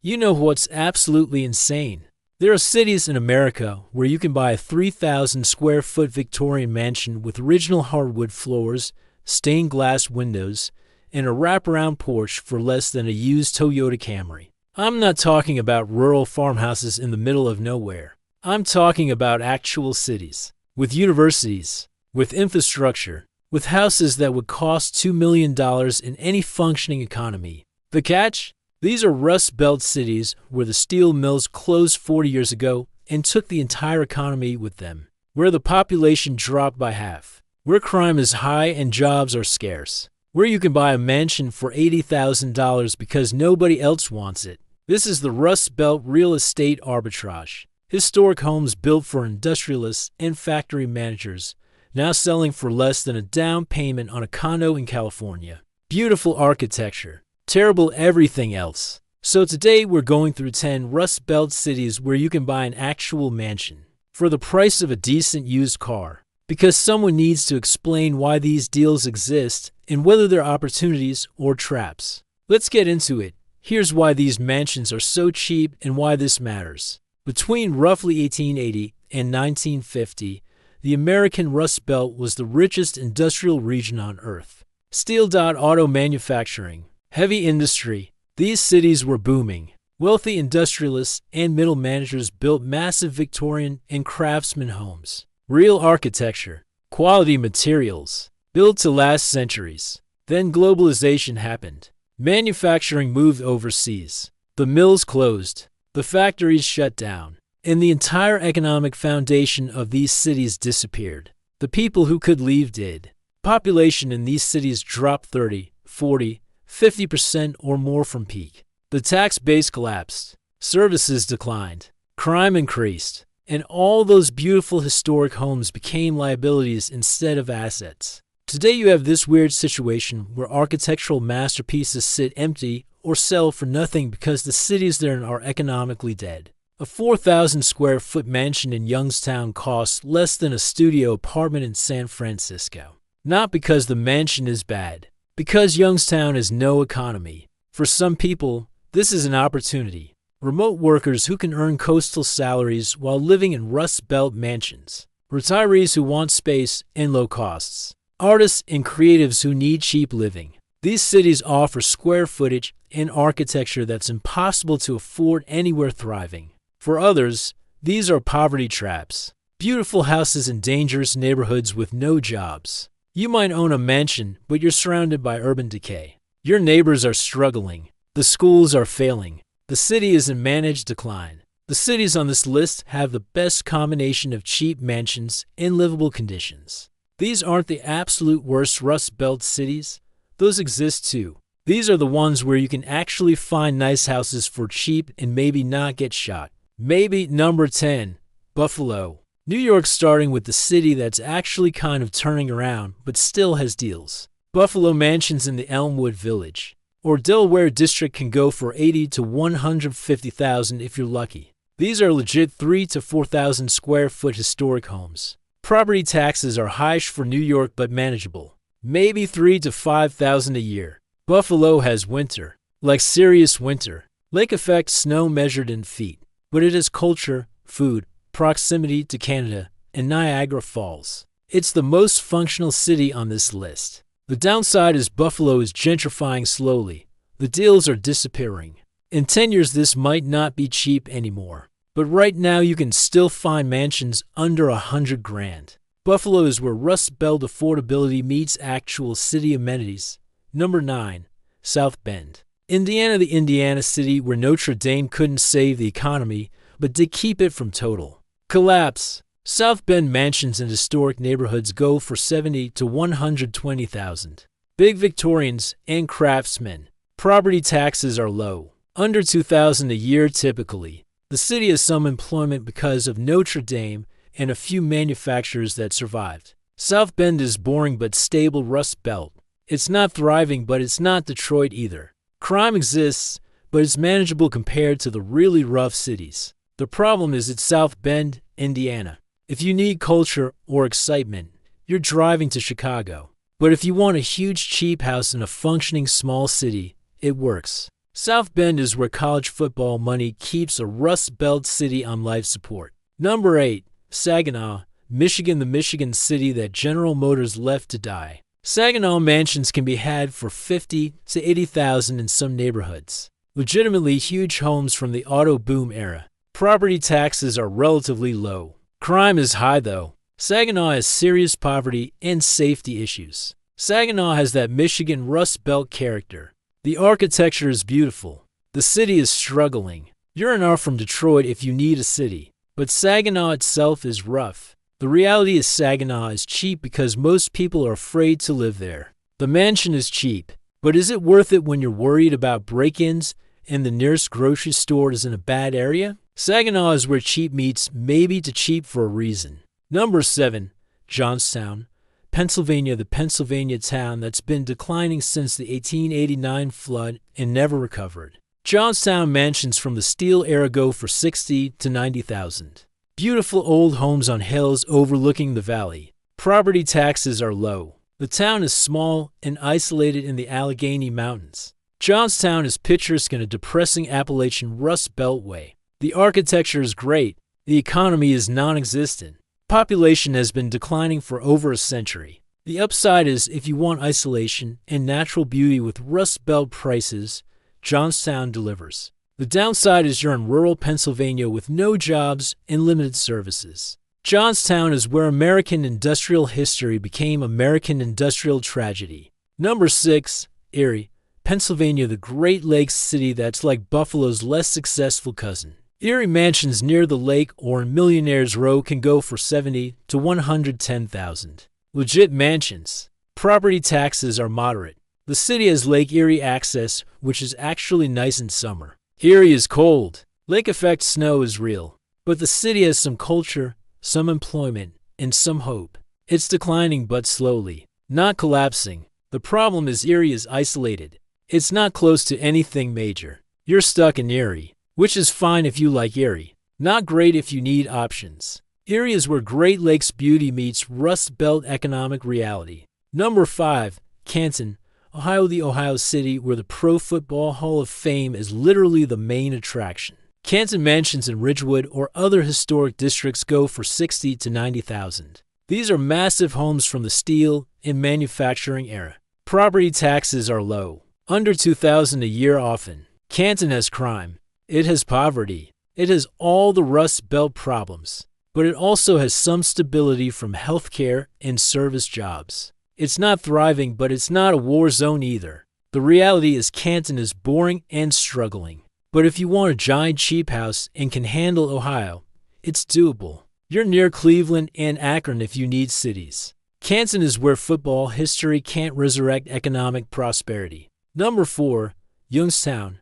You know what's absolutely insane? There are cities in America where you can buy a 3,000 square foot Victorian mansion with original hardwood floors, stained glass windows, and a wraparound porch for less than a used Toyota Camry. I'm not talking about rural farmhouses in the middle of nowhere. I'm talking about actual cities, with universities, with infrastructure, with houses that would cost $2 million in any functioning economy. The catch? These are Rust Belt cities where the steel mills closed 40 years ago and took the entire economy with them, where the population dropped by half, where crime is high and jobs are scarce, where you can buy a mansion for $80,000 because nobody else wants it. This is the Rust Belt real estate arbitrage. Historic homes built for industrialists and factory managers, now selling for less than a down payment on a condo in California. Beautiful architecture. Terrible everything else. So today we're going through 10 Rust Belt cities where you can buy an actual mansion for the price of a decent used car. Because someone needs to explain why these deals exist and whether they're opportunities or traps. Let's get into it. Here's why these mansions are so cheap and why this matters. Between roughly 1880 and 1950, the American Rust Belt was the richest industrial region on Earth. Steel auto manufacturing. Heavy industry. These cities were booming. Wealthy industrialists and middle managers built massive Victorian and craftsman homes. Real architecture. Quality materials. Built to last centuries. Then globalization happened. Manufacturing moved overseas. The mills closed. The factories shut down. And the entire economic foundation of these cities disappeared. The people who could leave did. Population in these cities dropped 30, 40, 50% or more from peak. The tax base collapsed. Services declined. Crime increased. And all those beautiful historic homes became liabilities instead of assets. Today you have this weird situation where architectural masterpieces sit empty or sell for nothing because the cities there are economically dead. A 4,000 square foot mansion in Youngstown costs less than a studio apartment in San Francisco. Not because the mansion is bad. Because Youngstown has no economy. For some people, this is an opportunity. Remote workers who can earn coastal salaries while living in Rust Belt mansions. Retirees who want space and low costs. Artists and creatives who need cheap living. These cities offer square footage and architecture that's impossible to afford anywhere thriving. For others, these are poverty traps. Beautiful houses in dangerous neighborhoods with no jobs. You might own a mansion, but you're surrounded by urban decay. Your neighbors are struggling. The schools are failing. The city is in managed decline. The cities on this list have the best combination of cheap mansions and livable conditions. These aren't the absolute worst Rust Belt cities. Those exist too. These are the ones where you can actually find nice houses for cheap and maybe not get shot. Maybe number 10, Buffalo. New York's starting with the city that's actually kind of turning around, but still has deals. Buffalo mansions in the Elmwood Village or Delaware District can go for $80,000 to $150,000 if you're lucky. These are legit 3,000 to 4,000 square foot historic homes. Property taxes are high for New York but manageable. Maybe $3,000 to $5,000 a year. Buffalo has winter, like serious winter. Lake effect snow measured in feet, but it has culture, food, proximity to Canada, and Niagara Falls. It's the most functional city on this list. The downside is Buffalo is gentrifying slowly. The deals are disappearing. In 10 years this might not be cheap anymore. But right now you can still find mansions under $100,000. Buffalo is where Rust Belt affordability meets actual city amenities. Number 9. South Bend. Indiana, the Indiana city where Notre Dame couldn't save the economy, but did keep it from total collapse. South Bend mansions in historic neighborhoods go for $70,000 to $120,000. Big Victorians and craftsmen. Property taxes are low, under $2,000 a year typically. The city has some employment because of Notre Dame and a few manufacturers that survived. South Bend is boring but stable Rust Belt. It's not thriving, but it's not Detroit either. Crime exists, but it's manageable compared to the really rough cities. The problem is it's South Bend, Indiana. If you need culture or excitement, you're driving to Chicago. But if you want a huge cheap house in a functioning small city, it works. South Bend is where college football money keeps a Rust Belt city on life support. Number 8. Saginaw, Michigan, the Michigan city that General Motors left to die. Saginaw mansions can be had for $50,000 to $80,000 in some neighborhoods. Legitimately huge homes from the auto boom era. Property taxes are relatively low. Crime is high though. Saginaw has serious poverty and safety issues. Saginaw has that Michigan Rust Belt character. The architecture is beautiful. The city is struggling. You're an hour from Detroit if you need a city. But Saginaw itself is rough. The reality is Saginaw is cheap because most people are afraid to live there. The mansion is cheap, but is it worth it when you're worried about break-ins and the nearest grocery store is in a bad area? Saginaw is where cheap meets maybe to cheap for a reason. Number 7. Johnstown, Pennsylvania, the Pennsylvania town that's been declining since the 1889 flood and never recovered. Johnstown mansions from the Steel era go for $60,000 to $90,000. Beautiful old homes on hills overlooking the valley. Property taxes are low. The town is small and isolated in the Allegheny Mountains. Johnstown is picturesque in a depressing Appalachian Rust Belt way. The architecture is great. The economy is non-existent. Population has been declining for over a century. The upside is if you want isolation and natural beauty with Rust Belt prices, Johnstown delivers. The downside is you're in rural Pennsylvania with no jobs and limited services. Johnstown is where American industrial history became American industrial tragedy. Number 6. Erie, Pennsylvania, the Great Lakes city that's like Buffalo's less successful cousin. Erie mansions near the lake or in Millionaire's Row can go for $70,000 to $110,000. Legit mansions. Property taxes are moderate. The city has Lake Erie access, which is actually nice in summer. Erie is cold. Lake effect snow is real. But the city has some culture, some employment, and some hope. It's declining but slowly, not collapsing. The problem is Erie is isolated. It's not close to anything major. You're stuck in Erie, which is fine if you like Erie. Not great if you need options. Erie is where Great Lakes beauty meets Rust Belt economic reality. Number 5. Canton, Ohio, the Ohio city where the Pro Football Hall of Fame is literally the main attraction. Canton mansions in Ridgewood or other historic districts go for $60,000 to $90,000. These are massive homes from the steel and manufacturing era. Property taxes are low, under $2,000 a year often. Canton has crime. It has poverty. It has all the Rust Belt problems. But it also has some stability from healthcare and service jobs. It's not thriving, but it's not a war zone either. The reality is Canton is boring and struggling. But if you want a giant cheap house and can handle Ohio, it's doable. You're near Cleveland and Akron if you need cities. Canton is where football history can't resurrect economic prosperity. Number 4. Youngstown,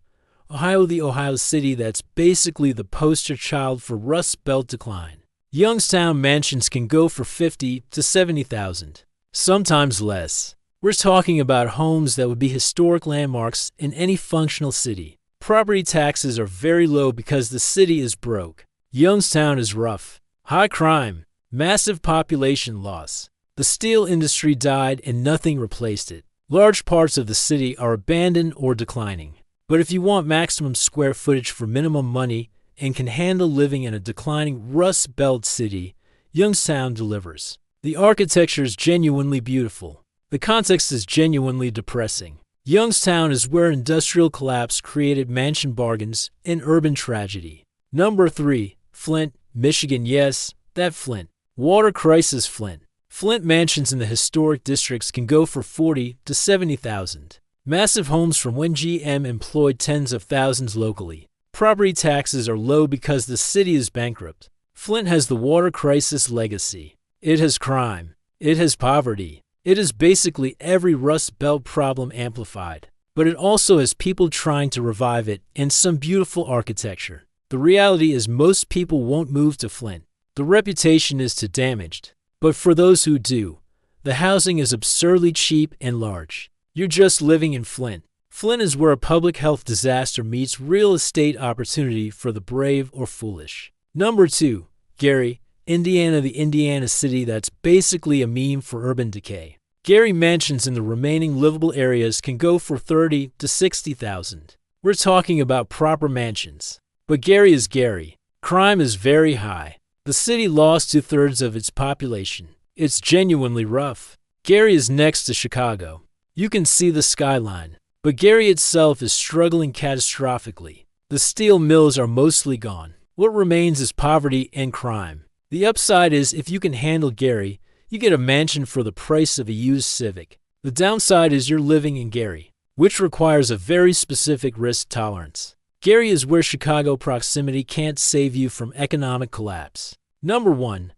Ohio, the Ohio city that's basically the poster child for Rust Belt decline. Youngstown mansions can go for $50,000 to $70,000. Sometimes less. We're talking about homes that would be historic landmarks in any functional city. Property taxes are very low because the city is broke. Youngstown is rough. High crime. Massive population loss. The steel industry died and nothing replaced it. Large parts of the city are abandoned or declining. But if you want maximum square footage for minimum money and can handle living in a declining Rust Belt city, Youngstown delivers. The architecture is genuinely beautiful. The context is genuinely depressing. Youngstown is where industrial collapse created mansion bargains and urban tragedy. Number 3. Flint, Michigan. Yes, that Flint. Water crisis Flint. Flint mansions in the historic districts can go for $40,000 to $70,000. Massive homes from when GM employed tens of thousands locally. Property taxes are low because the city is bankrupt. Flint has the water crisis legacy. It has crime. It has poverty. It is basically every Rust Belt problem amplified. But it also has people trying to revive it and some beautiful architecture. The reality is most people won't move to Flint. The reputation is too damaged. But for those who do, the housing is absurdly cheap and large. You're just living in Flint. Flint is where a public health disaster meets real estate opportunity for the brave or foolish. Number 2. Gary, Indiana, the Indiana city that's basically a meme for urban decay. Gary mansions in the remaining livable areas can go for $30,000 to $60,000. We're talking about proper mansions. But Gary is Gary. Crime is very high. The city lost 2/3 of its population. It's genuinely rough. Gary is next to Chicago. You can see the skyline. But Gary itself is struggling catastrophically. The steel mills are mostly gone. What remains is poverty and crime. The upside is if you can handle Gary, you get a mansion for the price of a used Civic. The downside is you're living in Gary, which requires a very specific risk tolerance. Gary is where Chicago proximity can't save you from economic collapse. Number 1.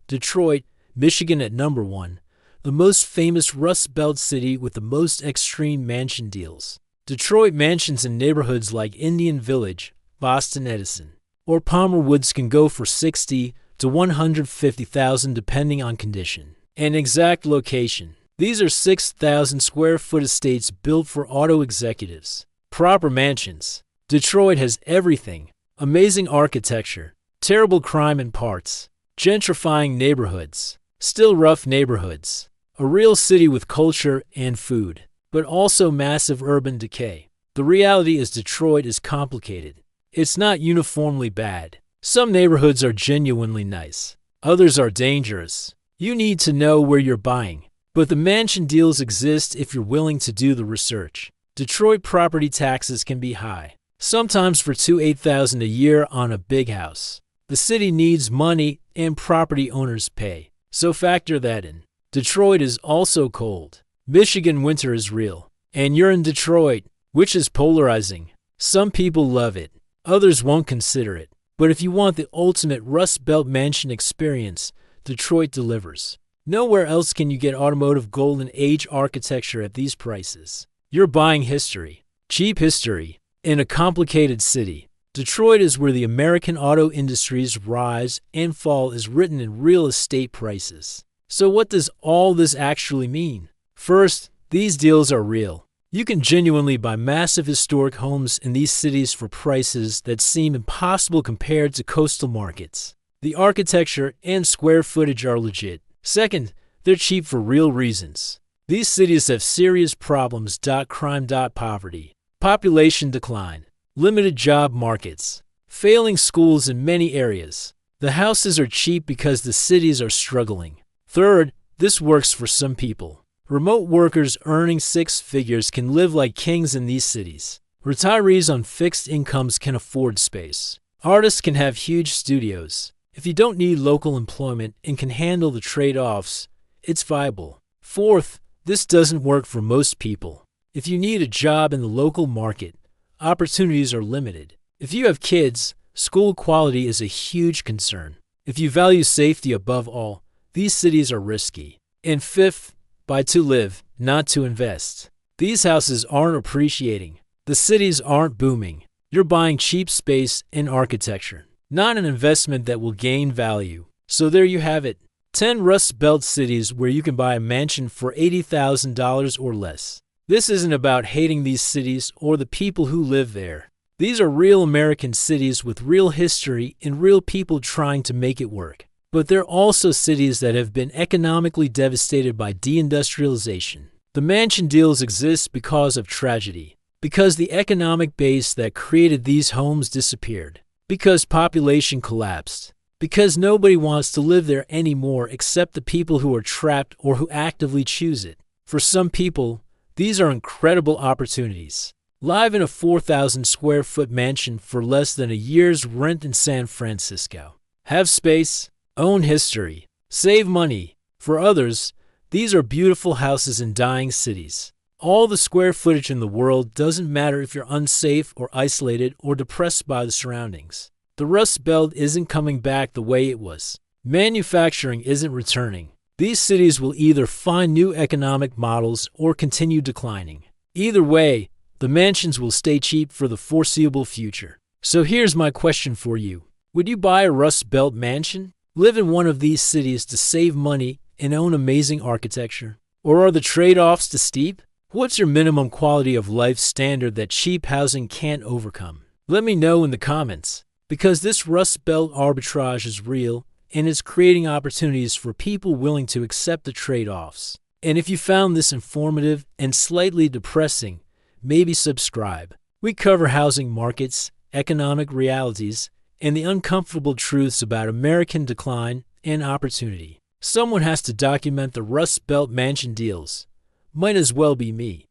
Detroit, Michigan at number 1. The most famous Rust Belt city with the most extreme mansion deals. Detroit mansions in neighborhoods like Indian Village, Boston Edison, or Palmer Woods can go for $60,000 to $150,000 depending on condition and exact location. These are 6,000 square foot estates built for auto executives. Proper mansions. Detroit has everything. Amazing architecture, terrible crime in parts, gentrifying neighborhoods, still rough neighborhoods, a real city with culture and food, but also massive urban decay. The reality is Detroit is complicated. It's not uniformly bad. Some neighborhoods are genuinely nice. Others are dangerous. You need to know where you're buying. But the mansion deals exist if you're willing to do the research. Detroit property taxes can be high, sometimes for $8,000 a year on a big house. The city needs money and property owners pay, so factor that in. Detroit is also cold. Michigan winter is real. And you're in Detroit, which is polarizing. Some people love it, others won't consider it. But if you want the ultimate Rust Belt mansion experience, Detroit delivers. Nowhere else can you get automotive golden age architecture at these prices. You're buying history, cheap history, in a complicated city. Detroit is where the American auto industry's rise and fall is written in real estate prices. So what does all this actually mean? First, these deals are real. You can genuinely buy massive historic homes in these cities for prices that seem impossible compared to coastal markets. The architecture and square footage are legit. Second, they're cheap for real reasons. These cities have serious problems. Crime, poverty, population decline, limited job markets, failing schools in many areas. The houses are cheap because the cities are struggling. Third, this works for some people. Remote workers earning 6 figures can live like kings in these cities. Retirees on fixed incomes can afford space. Artists can have huge studios. If you don't need local employment and can handle the trade-offs, it's viable. Fourth, this doesn't work for most people. If you need a job in the local market, opportunities are limited. If you have kids, school quality is a huge concern. If you value safety above all, these cities are risky. And fifth, buy to live, not to invest. These houses aren't appreciating. The cities aren't booming. You're buying cheap space and architecture, not an investment that will gain value. So there you have it. 10 Rust Belt cities where you can buy a mansion for $80,000 or less. This isn't about hating these cities or the people who live there. These are real American cities with real history and real people trying to make it work. But they're also cities that have been economically devastated by deindustrialization. The mansion deals exist because of tragedy, because the economic base that created these homes disappeared, because population collapsed, because nobody wants to live there anymore except the people who are trapped or who actively choose it. For some people, these are incredible opportunities. Live in a 4,000 square foot mansion for less than a year's rent in San Francisco. Have space, own history, save money. For others, these are beautiful houses in dying cities. All the square footage in the world doesn't matter if you're unsafe or isolated or depressed by the surroundings. The Rust Belt isn't coming back the way it was. Manufacturing isn't returning. These cities will either find new economic models or continue declining. Either way, the mansions will stay cheap for the foreseeable future. So here's my question for you. Would you buy a Rust Belt mansion? Live in one of these cities to save money and own amazing architecture? Or are the trade-offs too steep? What's your minimum quality of life standard that cheap housing can't overcome? Let me know in the comments. Because this Rust Belt arbitrage is real, and it's creating opportunities for people willing to accept the trade-offs. And if you found this informative and slightly depressing, maybe subscribe. We cover housing markets, economic realities, and the uncomfortable truths about American decline and opportunity. Someone has to document the Rust Belt mansion deals. Might as well be me.